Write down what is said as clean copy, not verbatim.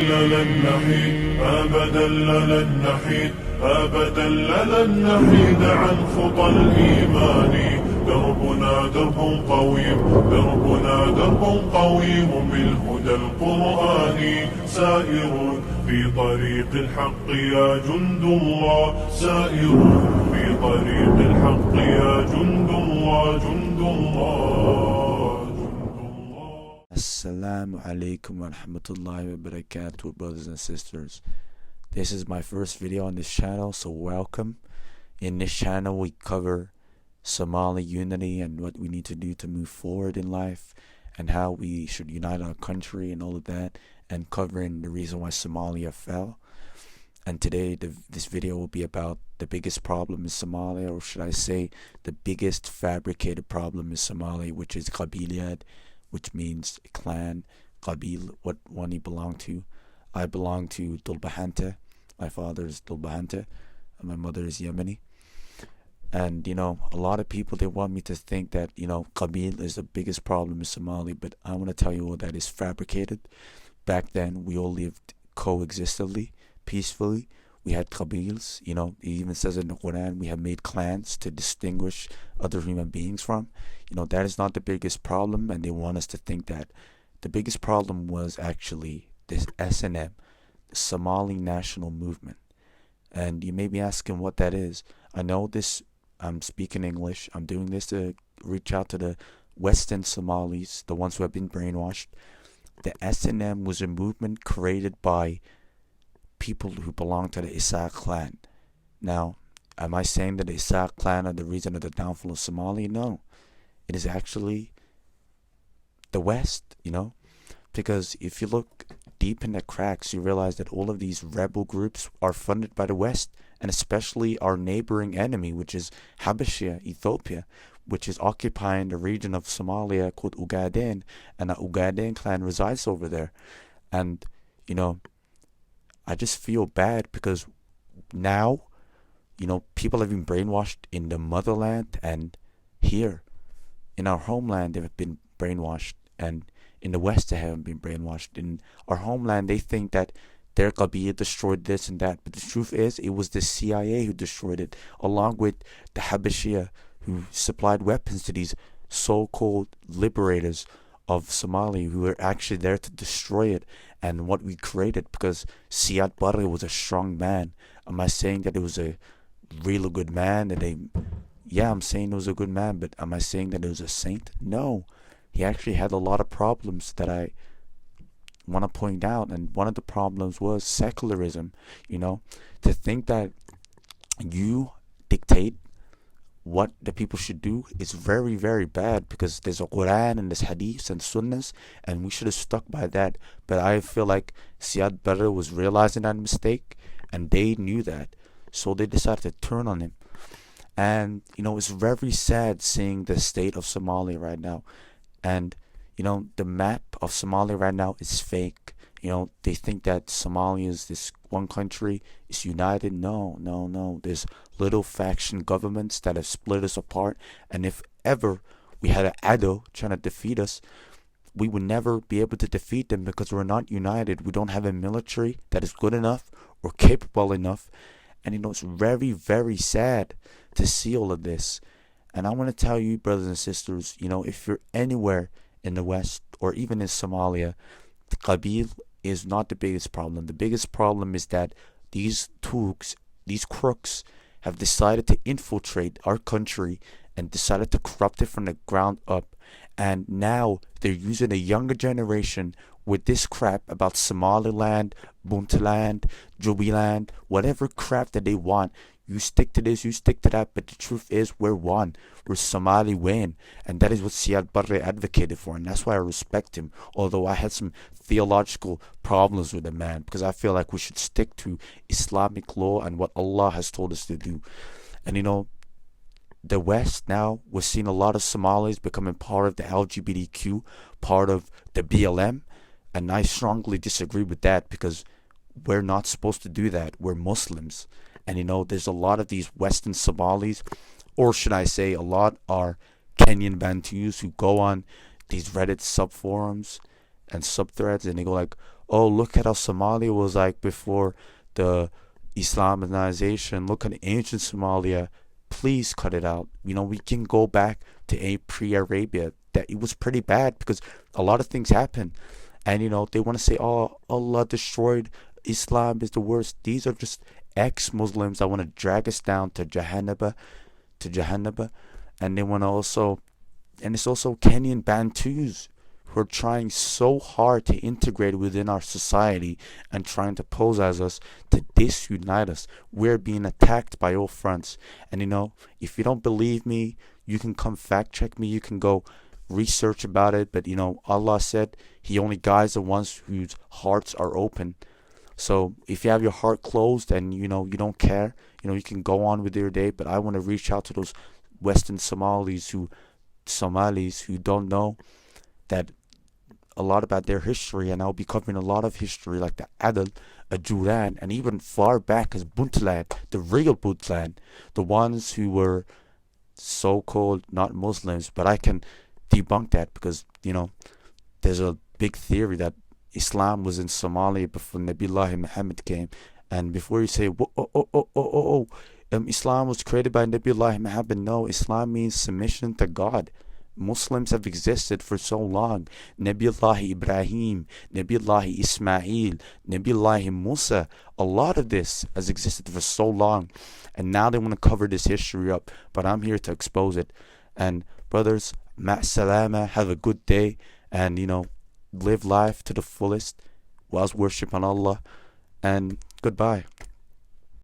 لن نحيد أبدا لن نحيد أبدا لن نحيد عن خطى الإيمان دربنا درب قويم دربنا درب قويم بالهدى القرآني سائرون في طريق الحق يا جند الله سائرون في طريق الحق يا جند الله جند الله جند الله. Assalamu alaikum wa rahmatullahi wa barakatuh, brothers and sisters. This is my first video on this channel, so welcome. In this channel we cover Somali unity and what we need to do to move forward in life and how we should unite our country and all of that, and covering the reason why Somalia fell. And today this video will be about the biggest problem in Somalia, or should I say the biggest fabricated problem in Somalia, which is Qabiliyat, which means clan, Qabil, what one he belonged to. I belong to Dulbahante. My father is Dulbahante and my mother is Yemeni. And a lot of people, they want me to think that Qabil is the biggest problem in Somalia, but I want to tell you all that is fabricated. Back then we all lived coexistently, peacefully. We had Qabils, it even says in the Quran we have made clans to distinguish other human beings from. That is not the biggest problem, and they want us to think that. The biggest problem was actually this SNM, the Somali National Movement. And you may be asking what that is. I know this, I'm speaking English, I'm doing this to reach out to the Western Somalis, the ones who have been brainwashed. The SNM was a movement created by people who belong to the Isaac clan. Now, am I saying that the Isaac clan are the reason of the downfall of Somalia? No. It is actually the West, because if you look deep in the cracks, you realize that all of these rebel groups are funded by the West, and especially our neighboring enemy, which is Habashia, Ethiopia, which is occupying the region of Somalia called Ogaden, and the Ogaden clan resides over there. And, I just feel bad because now, people have been brainwashed in the motherland, and here in our homeland they have been brainwashed, and in the West they haven't been brainwashed. In our homeland they think that their Qabiya destroyed this and that, but the truth is it was the CIA who destroyed it, along with the Habashia, who supplied weapons to these so-called liberators of Somalia, who were actually there to destroy it and what we created, because Siad Barre was a strong man. Am I saying that it was a really good man? Yeah, I'm saying it was a good man, but am I saying that it was a saint? No. He actually had a lot of problems that I want to point out, and one of the problems was secularism. To think that you dictate what the people should do is very, very bad, because there's a Quran and there's hadiths and sunnahs, and we should have stuck by that. But I feel like Siad Barre was realizing that mistake, and they knew that, so they decided to turn on him. And it's very sad seeing the state of Somalia right now. And the map of Somalia right now is fake. They think that Somalia is this one country, is united. No. There's little faction governments that have split us apart. And if ever we had an Ado trying to defeat us, we would never be able to defeat them, because we're not united. We don't have a military that is good enough or capable enough. And it's very, very sad to see all of this. And I want to tell you, brothers and sisters, if you're anywhere in the West or even in Somalia, the Qabil is not the biggest problem. The biggest problem is that these thugs, these crooks, have decided to infiltrate our country and decided to corrupt it from the ground up. And now they're using a younger generation with this crap about Somaliland, Puntland, Jubiland, whatever crap that they want. You stick to this, you stick to that, but the truth is we're one. We're Somali win. And that is what Siad Barre advocated for, and that's why I respect him. Although I had some theological problems with the man, because I feel like we should stick to Islamic law and what Allah has told us to do. And the West now, we're seeing a lot of Somalis becoming part of the LGBTQ, part of the BLM, and I strongly disagree with that, because we're not supposed to do that. We're Muslims. And there's a lot of these Western Somalis, or should I say a lot are Kenyan Bantus, who go on these Reddit subforums and subthreads, and they go like, oh, look at how Somalia was like before the Islamization. Look at ancient Somalia. Please cut it out. We can go back to a pre-Arabia. That it was pretty bad because a lot of things happened. And they want to say, oh, Allah destroyed Islam is the worst. These are just ex-Muslims that want to drag us down to Jahannaba. And they want to also, and it's also Kenyan Bantus who are trying so hard to integrate within our society and trying to pose as us to disunite us. We're being attacked by all fronts. And if you don't believe me, you can come fact check me. You can go research about it. But Allah said He only guides the ones whose hearts are open. So if you have your heart closed and you don't care, you can go on with your day. But I want to reach out to those Western Somalis who don't know that a lot about their history, and I'll be covering a lot of history like the Adal, Ajuran, and even far back as Puntland, the real Puntland, the ones who were so-called not Muslims. But I can debunk that because there's a big theory that Islam was in Somalia before Nabiullah Muhammad came. And before you say, Islam was created by Nabiullah Muhammad, no, Islam means submission to God. Muslims have existed for so long. Nabiullah Ibrahim, Nabiullah Ismail, Nabiullah Musa, a lot of this has existed for so long. And now they want to cover this history up, but I'm here to expose it. And brothers, ma' salama, have a good day, and live life to the fullest whilst worshiping Allah, and goodbye.